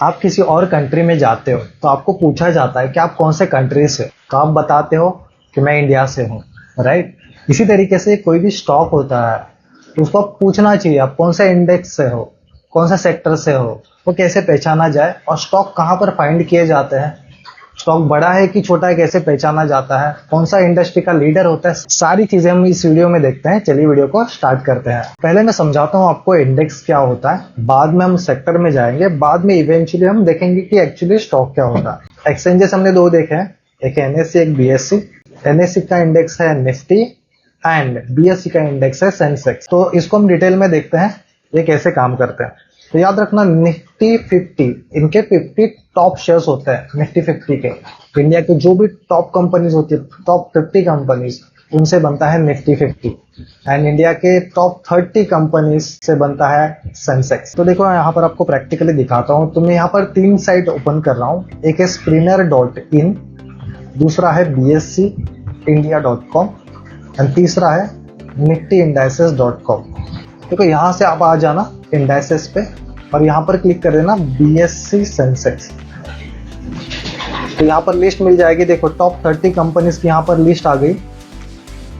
आप किसी और कंट्री में जाते हो तो आपको पूछा जाता है कि आप कौन से कंट्री से, तो आप बताते हो कि मैं इंडिया से हूँ, राइट। इसी तरीके से कोई भी स्टॉक होता है तो उसको आप पूछना चाहिए आप कौन से इंडेक्स से हो, कौन सा सेक्टर से हो, वो कैसे पहचाना जाए, और स्टॉक कहाँ पर फाइंड किए जाते हैं, स्टॉक बड़ा है कि छोटा है कैसे पहचाना जाता है, कौन सा इंडस्ट्री का लीडर होता है, सारी चीजें हम इस वीडियो में देखते हैं। चलिए वीडियो को स्टार्ट करते हैं। पहले मैं समझाता हूँ आपको इंडेक्स क्या होता है, बाद में हम सेक्टर में जाएंगे, बाद में इवेंचुअली हम देखेंगे कि एक्चुअली स्टॉक क्या होता है। एक्सचेंजेस हमने दो देखे हैं, एक एनएससी एक बीएससी। एनएससी का इंडेक्स है निफ्टी एंड बीएससी का इंडेक्स है सेंसेक्स। तो इसको हम डिटेल में देखते हैं ये कैसे काम करते हैं। तो याद रखना निफ्टी 50, इनके 50 टॉप शेयर्स होते हैं निफ्टी 50 के। इंडिया के जो भी टॉप कंपनीज होती है, टॉप 50 कंपनीज, उनसे बनता है निफ्टी 50। एंड इंडिया के टॉप 30 कंपनीज से बनता है सेंसेक्स। तो देखो यहाँ पर आपको प्रैक्टिकली दिखाता हूँ। तो मैं यहाँ पर 3 साइट ओपन कर रहा हूँ, एक है screener.in, दूसरा है bscindia.com एंड तीसरा है niftyindices.com। देखो यहाँ से आप आ जाना इंडाइसेस पे और यहाँ पर क्लिक कर देना बीएससी सेंसेक्स। तो यहाँ पर लिस्ट मिल जाएगी। देखो टॉप 30 कंपनीज की यहाँ पर लिस्ट आ गई।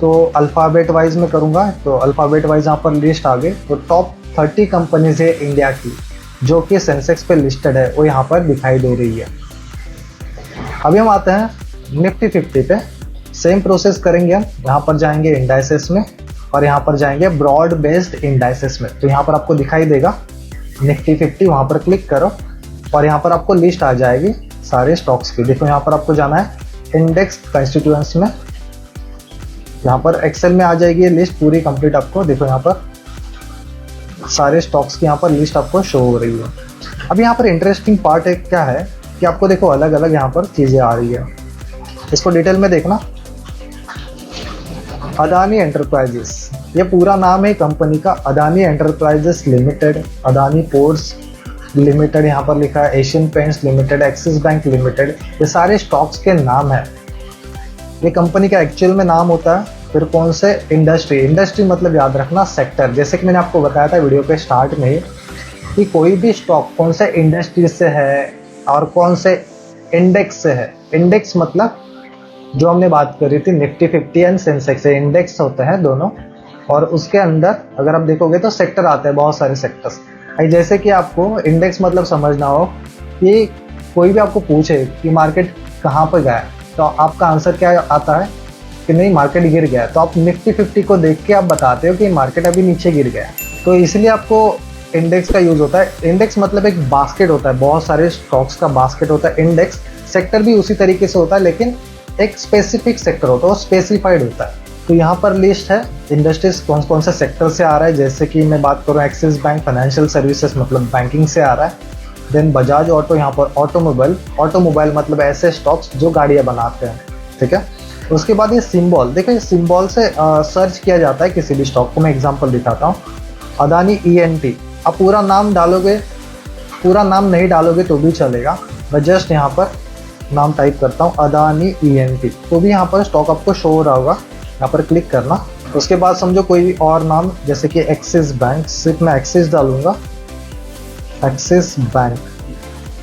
तो अल्फाबेट वाइज में करूँगा तो अल्फाबेट वाइज यहाँ पर लिस्ट आ गई। तो टॉप 30 कंपनीज है इंडिया की जो कि सेंसेक्स पे लिस्टेड है, वो यहाँ पर दिखाई दे रही है। अभी हम आते हैं निफ्टी 50 पे। सेम प्रोसेस करेंगे हम। यहाँ पर जाएंगे इंडाइसेस में और यहाँ पर जाएंगे ब्रॉड बेस्ड इंडाइसेस में। तो यहाँ पर आपको दिखाई देगा निफ्टी 50, वहाँ पर क्लिक करो और यहाँ पर आपको लिस्ट आ जाएगी सारे स्टॉक्स की। देखो यहाँ पर आपको जाना है इंडेक्स कंस्टिट्यूएंट्स में। यहाँ पर एक्सेल में आ जाएगी ये लिस्ट पूरी कंप्लीट आपको। देखो यहाँ पर सारे स्टॉक्स की यहाँ पर लिस्ट आपको शो हो रही है। अब यहाँ पर इंटरेस्टिंग पार्ट है क्या है कि आपको देखो अलग अलग यहाँ पर चीज़ें आ रही है। इसको डिटेल में देखना। अदानी एंटरप्राइजेस, ये पूरा नाम है कंपनी का, Adani enterprises limited, Adani ports limited, यहाँ पर लिखा है Asian paints limited, axis bank limited. ये सारे स्टॉक्स के नाम है। ये कंपनी का एक्चुअल में नाम होता है। फिर कौन से इंडस्ट्री, इंडस्ट्री मतलब याद रखना सेक्टर। जैसे कि मैंने आपको बताया था वीडियो के स्टार्ट में ही कि कोई भी स्टॉक कौन से इंडस्ट्री से है और कौन से इंडेक्स से है। इंडेक्स मतलब जो हमने बात करी थी निफ्टी 50 एंड सेंसेक्स, इंडेक्स होते हैं दोनों। और उसके अंदर अगर आप देखोगे तो सेक्टर आते हैं, बहुत सारे सेक्टर्स। जैसे कि आपको इंडेक्स मतलब समझना हो कि कोई भी आपको पूछे कि मार्केट कहाँ पर गया तो आपका आंसर क्या आता है कि नहीं मार्केट गिर गया। तो आप निफ्टी 50 को देख के आप बताते हो कि मार्केट अभी नीचे गिर गया। तो इसलिए आपको इंडेक्स का यूज होता है। इंडेक्स मतलब एक बास्केट होता है, बहुत सारे स्टॉक्स का बास्केट होता है इंडेक्स। सेक्टर भी उसी तरीके से होता है लेकिन एक स्पेसिफिक सेक्टर होता है, वो स्पेसिफाइड होता है। तो यहाँ पर लिस्ट है इंडस्ट्रीज कौन कौन से सेक्टर से आ रहा है। जैसे कि मैं बात करूँ एक्सिस बैंक फाइनेंशियल सर्विसेज मतलब बैंकिंग से आ रहा है। देन बजाज ऑटो, यहाँ पर ऑटोमोबाइल, ऑटोमोबाइल मतलब ऐसे स्टॉक्स जो गाड़ियाँ बनाते हैं, ठीक है। उसके बाद ये सिंबल, देखो ये सिंबल से सर्च किया जाता है किसी भी स्टॉक को। मैं एग्जाम्पल दिखाता हूँ, अदानी ENT। आप पूरा नाम डालोगे, पूरा नाम नहीं डालोगे तो भी चलेगा। मैं जस्ट यहाँ पर नाम टाइप करता हूँ अदानी ENT, तो भी यहाँ पर स्टॉक आपको शो हो रहा होगा। यहाँ पर क्लिक करना। उसके बाद समझो कोई और नाम, जैसे कि एक्सिस बैंक, सिर्फ मैं एक्सिस डालूंगा, एक्सिस बैंक,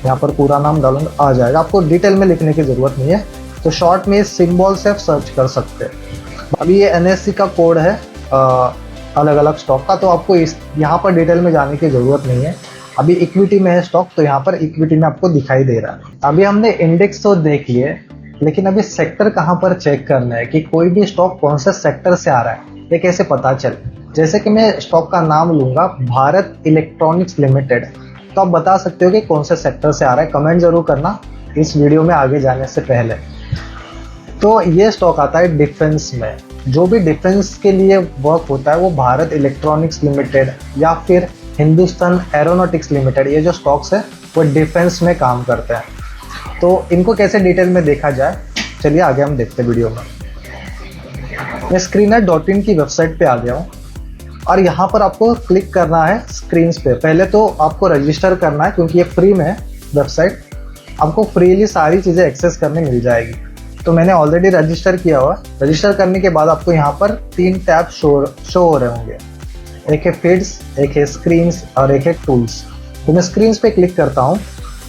यहाँ पर पूरा नाम डालूंगा, आ जाएगा। आपको डिटेल में लिखने की ज़रूरत नहीं है। तो शॉर्ट में सिंबल से आप सर्च कर सकते हैं। अभी ये NSE का कोड है अलग अलग स्टॉक का, तो आपको इस यहाँ पर डिटेल में जाने की ज़रूरत नहीं है। अभी इक्विटी में है स्टॉक, तो यहाँ पर इक्विटी में आपको दिखाई दे रहा है। अभी हमने इंडेक्स तो देख लिए, लेकिन अभी सेक्टर कहाँ पर चेक करना है कि कोई भी स्टॉक कौन से सेक्टर से आ रहा है, ये कैसे पता चले। जैसे कि मैं स्टॉक का नाम लूंगा भारत इलेक्ट्रॉनिक्स लिमिटेड, तो आप बता सकते हो कि कौन से सेक्टर से आ रहा है। कमेंट जरूर करना इस वीडियो में आगे जाने से पहले। तो ये स्टॉक आता है डिफेंस में। जो भी डिफेंस के लिए वर्क होता है वो भारत इलेक्ट्रॉनिक्स लिमिटेड या फिर हिंदुस्तान एरोनॉटिक्स लिमिटेड, ये जो स्टॉक्स है वो डिफेंस में काम करते हैं। तो इनको कैसे डिटेल में देखा जाए, चलिए आगे हम देखते हैं वीडियो में। मैं screener.in की वेबसाइट पे आ गया हूँ और यहाँ पर आपको क्लिक करना है स्क्रीन पे। पहले तो आपको रजिस्टर करना है क्योंकि ये फ्री में है वेबसाइट, आपको फ्रीली सारी चीज़ें एक्सेस करने मिल जाएगी। तो मैंने ऑलरेडी रजिस्टर किया हुआ। रजिस्टर करने के बाद आपको यहाँ पर 3 टैब शो हो रहे होंगे, एक है फीड्स, एक है स्क्रीन्स और एक है टूल्स। तो मैं स्क्रीन्स पे क्लिक करता हूँ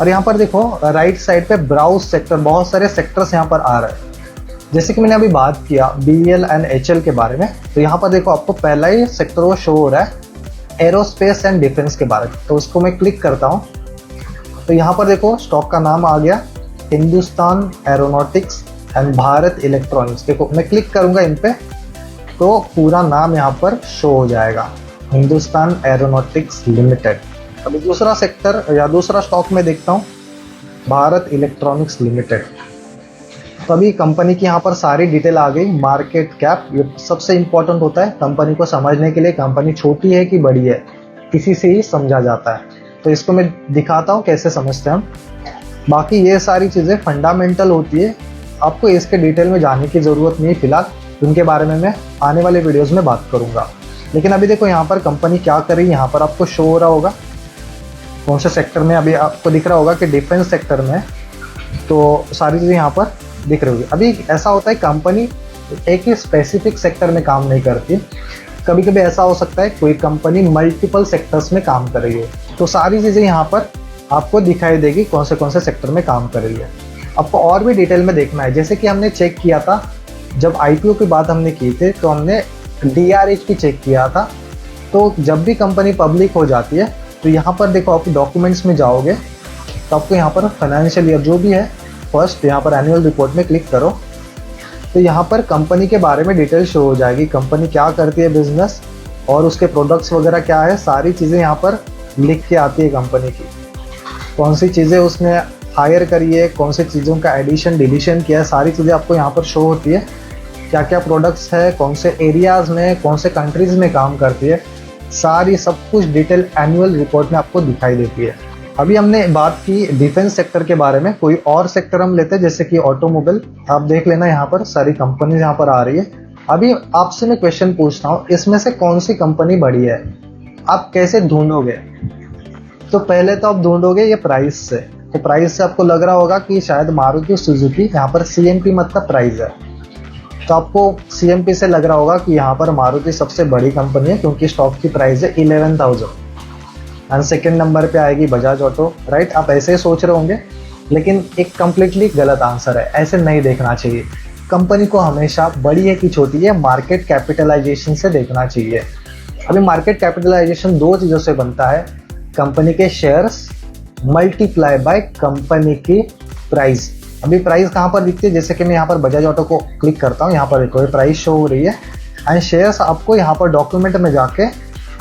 और यहाँ पर देखो राइट साइड पे ब्राउज सेक्टर, बहुत सारे सेक्टर्स यहाँ पर आ रहे हैं। जैसे कि मैंने अभी बात किया BEL एंड HL के बारे में, तो यहाँ पर देखो आपको पहला ही सेक्टर वो शो हो रहा है एरोस्पेस एंड डिफेंस के बारे में। तो उसको मैं क्लिक करता हूँ, तो यहाँ पर देखो स्टॉक का नाम आ गया Hindustan aeronautics and Bharat electronics. देखो मैं क्लिक करूँगा इन पे तो पूरा नाम यहाँ पर शो हो जाएगा, हिंदुस्तान एरोनॉटिक्स लिमिटेड। अभी दूसरा सेक्टर या दूसरा स्टॉक में देखता हूँ, भारत इलेक्ट्रॉनिक्स लिमिटेड। तो अभी कंपनी की यहाँ पर सारी डिटेल आ गई, मार्केट कैप, ये सबसे इंपॉर्टेंट होता है कंपनी को समझने के लिए, कंपनी छोटी है कि बड़ी है इसी से ही समझा जाता है। तो इसको मैं दिखाता हूँ कैसे समझते हैं हम। बाकी ये सारी चीज़ें फंडामेंटल होती है, आपको इसके डिटेल में जाने की ज़रूरत नहीं है फिलहाल, उनके बारे में मैं आने वाले वीडियोज़ में बात करूँगा। लेकिन अभी देखो यहाँ पर कंपनी क्या कर रही है, यहाँ पर आपको शो हो रहा होगा कौन से सेक्टर में। अभी आपको दिख रहा होगा कि डिफेंस सेक्टर में, तो सारी चीज़ें यहाँ पर दिख रही होगी। अभी ऐसा होता है कंपनी एक ही स्पेसिफिक सेक्टर में काम नहीं करती, कभी कभी ऐसा हो सकता है कोई कंपनी मल्टीपल सेक्टर्स में काम कर रही है, तो सारी चीज़ें यहाँ पर आपको दिखाई देगी कौन से सेक्टर में काम कर रही है। आपको और भी डिटेल में देखना है, जैसे कि हमने चेक किया था जब IPO की बात हमने की थी, तो हमने DRH की चेक किया था। तो जब भी कंपनी पब्लिक हो जाती है तो यहाँ पर देखो आप डॉक्यूमेंट्स में जाओगे तो आपको यहाँ पर फाइनेंशियल ईयर जो भी है, फर्स्ट यहाँ पर एनुअल रिपोर्ट में क्लिक करो, तो यहाँ पर कंपनी के बारे में डिटेल शो हो जाएगी, कंपनी क्या करती है बिजनेस और उसके प्रोडक्ट्स वगैरह क्या है, सारी चीज़ें यहाँ पर लिख के आती है कंपनी की, कौन सी चीज़ें उसने हायर करी है, कौन सी चीज़ों का एडिशन डिलीशन किया है, सारी चीज़ें आपको यहाँ पर शो होती है। क्या क्या प्रोडक्ट्स है, कौन से एरियाज़ में, कौन से कंट्रीज़ में काम करती है, सारी सब कुछ डिटेल एनुअल रिपोर्ट में आपको दिखाई देती है। अभी हमने बात की डिफेंस सेक्टर के बारे में, कोई और सेक्टर हम लेते हैं जैसे कि ऑटोमोबाइल। आप देख लेना यहाँ पर सारी कंपनीज यहाँ पर आ रही है। अभी आपसे मैं क्वेश्चन पूछता हूँ, इसमें से कौन सी कंपनी बड़ी है, आप कैसे ढूंढोगे? तो पहले तो आप ढूंढोगे ये प्राइस से, तो प्राइस से आपको लग रहा होगा कि शायद मारुति सुजुकी, यहाँ पर CMP मतलब प्राइस है, तो आपको CMP से लग रहा होगा कि यहाँ पर मारुति सबसे बड़ी कंपनी है क्योंकि स्टॉक की प्राइस है 11,000। एंड सेकेंड नंबर पे आएगी बजाज ऑटो, राइट? आप ऐसे ही सोच रहे होंगे, लेकिन एक कंप्लीटली गलत आंसर है, ऐसे नहीं देखना चाहिए। कंपनी को हमेशा बड़ी है कि छोटी है मार्केट कैपिटलाइजेशन से देखना चाहिए। अभी मार्केट कैपिटलाइजेशन दो चीज़ों से बनता है, कंपनी के शेयर्स मल्टीप्लाई बाय कंपनी की प्राइस। अभी प्राइस कहाँ पर दिखती है, जैसे कि मैं यहाँ पर बजाज ऑटो को क्लिक करता हूँ, यहाँ पर देखो प्राइस शो हो रही है एंड शेयर्स आपको यहाँ पर डॉक्यूमेंट में जाके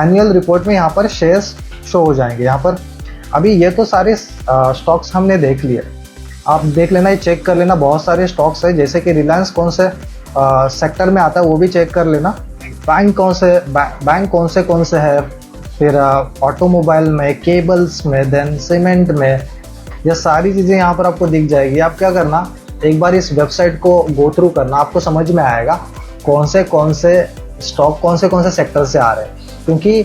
एनुअल रिपोर्ट में यहाँ पर शेयर्स शो हो जाएंगे यहाँ पर। अभी ये तो सारे स्टॉक्स हमने देख लिए, आप देख लेना, ये चेक कर लेना, बहुत सारे स्टॉक्स है जैसे कि रिलायंस कौन से सेक्टर में आता है वो भी चेक कर लेना, बैंक कौन से है, फिर ऑटोमोबाइल में, केबल्स में, देन सीमेंट में, ये सारी चीज़ें यहाँ पर आपको दिख जाएगी। आप क्या करना, एक बार इस वेबसाइट को गो थ्रू करना, आपको समझ में आएगा कौन से स्टॉक कौन से सेक्टर से आ रहे हैं, क्योंकि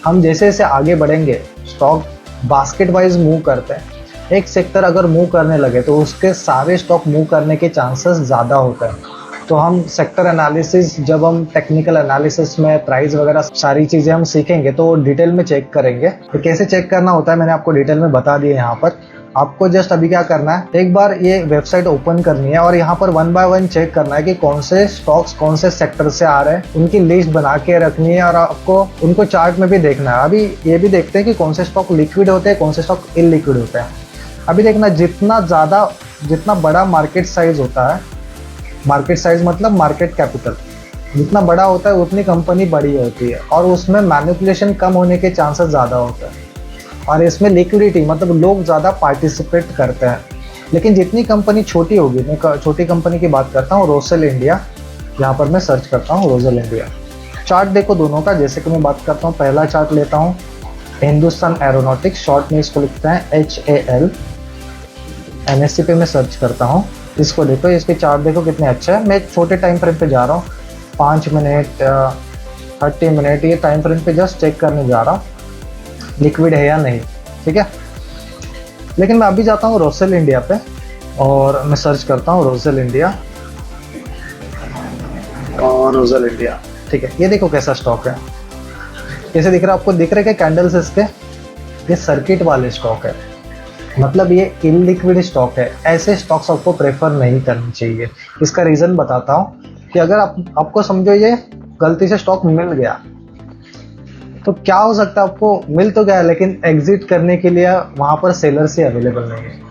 हम जैसे जैसे आगे बढ़ेंगे स्टॉक बास्केट वाइज मूव करते हैं। एक सेक्टर अगर मूव करने लगे तो उसके सारे स्टॉक मूव करने के चांसेस ज़्यादा होते हैं। तो हम सेक्टर एनालिसिस, जब हम टेक्निकल एनालिसिस में प्राइस वगैरह सारी चीज़ें हम सीखेंगे तो डिटेल में चेक करेंगे। तो कैसे चेक करना होता है मैंने आपको डिटेल में बता दिया। यहाँ पर आपको जस्ट अभी क्या करना है, एक बार ये वेबसाइट ओपन करनी है और यहाँ पर 1 बाय 1 चेक करना है कि कौन से स्टॉक्स कौन से सेक्टर से आ रहे हैं, उनकी लिस्ट बना के रखनी है और आपको उनको चार्ट में भी देखना है। अभी ये भी देखते हैं कि कौन से स्टॉक लिक्विड होते हैं, कौन से स्टॉक इलिक्विड होते हैं। अभी देखना, जितना बड़ा मार्केट साइज होता है, मार्केट साइज मतलब मार्केट कैपिटल जितना बड़ा होता है उतनी कंपनी बड़ी होती है और उसमें मैनिपुलेशन कम होने के चांसेस ज़्यादा होते हैं और इसमें लिक्विडिटी मतलब लोग ज़्यादा पार्टिसिपेट करते हैं। लेकिन जितनी कंपनी छोटी होगी, मैं छोटी कंपनी की बात करता हूँ, रोसेल इंडिया, यहाँ पर मैं सर्च करता हूँ रोसेल इंडिया। चार्ट देखो दोनों का, जैसे कि मैं बात करता हूँ, पहला चार्ट लेता हूँ हिंदुस्तान एरोनॉटिक्स, शॉर्ट में इसको लिखते हैं HAL। NSE पे मैं सर्च करता हूँ, इसको देखो, इसके चार्ट देखो कितने अच्छे हैं। मैं छोटे टाइम फ्रेम पे जा रहा हूँ, 5 मिनट 30 मिनट, ये टाइम फ्रेम पे जस्ट चेक करने जा रहा हूँ लिक्विड है या नहीं, ठीक है। लेकिन मैं अभी जाता हूँ रोसेल इंडिया पे और मैं सर्च करता हूँ रोसेल इंडिया और रोसेल इंडिया, ठीक है। ये देखो कैसा स्टॉक है, कैसे दिख रहा है आपको, दिख रहे क्या कैंडल्स इसके, ये सर्किट वाले स्टॉक है। मतलब ये इलिक्विड स्टॉक है, ऐसे स्टॉक्स आपको प्रेफर नहीं करनी चाहिए। इसका रीज़न बताता हूँ कि अगर आपको समझो ये गलती से स्टॉक मिल गया तो क्या हो सकता है, आपको मिल तो गया लेकिन एग्जिट करने के लिए वहाँ पर सेलर्स ही अवेलेबल नहीं है।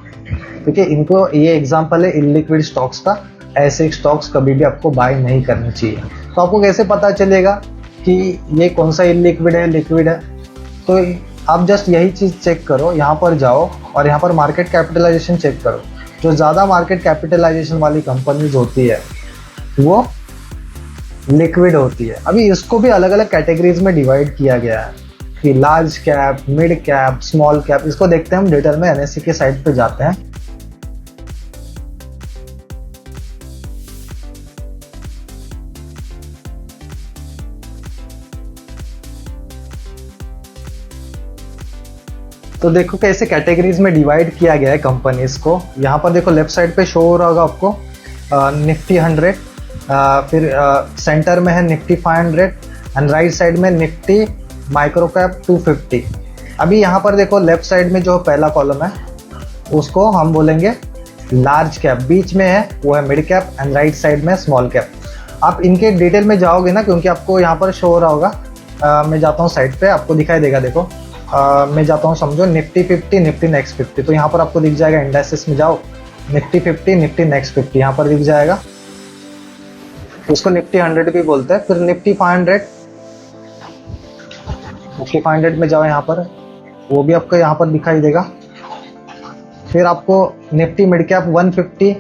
क्योंकि इनको ये एग्जांपल है इलिक्विड स्टॉक्स का, ऐसे स्टॉक्स कभी भी आपको बाय नहीं करनी चाहिए। तो आपको कैसे पता चलेगा कि ये कौन सा इलिक्विड है, लिक्विड है? तो आप जस्ट यही चीज़ चेक करो, यहाँ पर जाओ और यहाँ पर मार्केट कैपिटलाइजेशन चेक करो। जो ज़्यादा मार्केट कैपिटलाइजेशन वाली कंपनीज होती है वो लिक्विड होती है। अभी इसको भी अलग अलग कैटेगरीज में डिवाइड किया गया है कि large cap, mid cap, small cap. इसको देखते हैं हम डिटेल में, एनएससी के साइट पे जाते हैं। तो देखो कैसे कैटेगरीज में डिवाइड किया गया है कंपनीज को। यहाँ पर देखो लेफ्ट साइड पे शो हो रहा होगा आपको निफ्टी 100, फिर सेंटर में है निफ्टी 500 एंड राइट साइड में निफ्टी माइक्रो कैप 250। अभी यहाँ पर देखो लेफ्ट साइड में जो पहला कॉलम है उसको हम बोलेंगे लार्ज कैप, बीच में है वो है mid cap and right side में स्मॉल कैप। आप इनके डिटेल में जाओगे ना, क्योंकि आपको यहाँ पर शो हो रहा होगा। मैं जाता हूँ साइड पे, आपको दिखाई देगा। देखो मैं जाता हूँ, समझो निफ्टी 50, निफ्टी नेक्स्ट 50। तो यहाँ पर आपको दिख जाएगा, इंडेक्सेस में जाओ, निफ्टी 50, निफ्टी नेक्स्ट 50 यहाँ पर दिख जाएगा। उसको निफ्टी 100 भी बोलते हैं। फिर निफ्टी 500, निफ्टी 500 में जाओ, यहाँ पर वो भी आपको यहाँ पर दिखाई देगा। फिर आपको निफ्टी मिड कैप 150,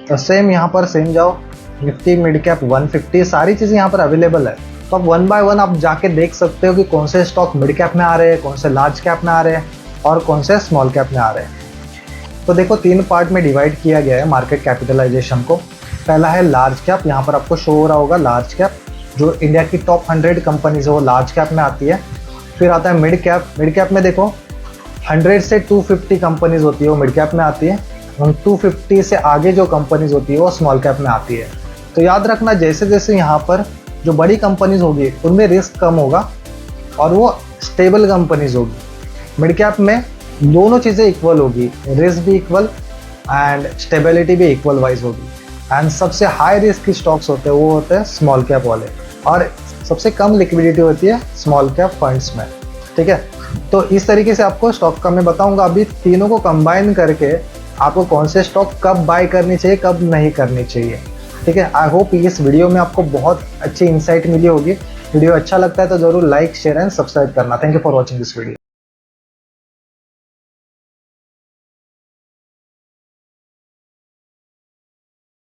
तो सेम यहाँ पर सेम जाओ, निफ्टी मिड कैप 150। सारी चीज़ें यहाँ पर अवेलेबल है। तो अब वन बाय वन आप जाके देख सकते हो कि कौन से स्टॉक मिड कैप में आ रहे हैं, कौन से लार्ज कैप में आ रहे हैं और कौन से स्मॉल कैप में आ रहे हैं। तो देखो 3 पार्ट में डिवाइड किया गया है मार्केट कैपिटलाइजेशन को। पहला है लार्ज कैप, यहाँ पर आपको शो हो रहा होगा लार्ज कैप, जो इंडिया की टॉप 100 कंपनीज है वो लार्ज कैप में आती है। फिर आता है मिड कैप। मिड कैप में देखो 100 से 250 कंपनीज होती है वो मिड कैप में आती है, और 250 से आगे जो कंपनीज होती है वो स्मॉल कैप में आती है। तो याद रखना, जैसे जैसे यहाँ पर जो बड़ी कंपनीज होगी उनमें रिस्क कम होगा और वो स्टेबल कंपनीज होगी। मिड कैप में दोनों चीज़ें इक्वल होगी, रिस्क भी इक्वल एंड स्टेबिलिटी भी इक्वल वाइज होगी। एंड सबसे हाई रिस्क की स्टॉक्स होते हैं वो होते हैं स्मॉल कैप वाले, और सबसे कम लिक्विडिटी होती है स्मॉल कैप फंड्स में। ठीक है, तो इस तरीके से आपको स्टॉक का मैं बताऊंगा। अभी तीनों को कंबाइन करके आपको कौन से स्टॉक कब बाय करनी चाहिए, कब नहीं करनी चाहिए। ठीक है, आई होप इस वीडियो में आपको बहुत अच्छी इंसाइट मिली होगी। वीडियो अच्छा लगता है तो जरूर लाइक, शेयर एंड सब्सक्राइब करना। Thank you for watching this video.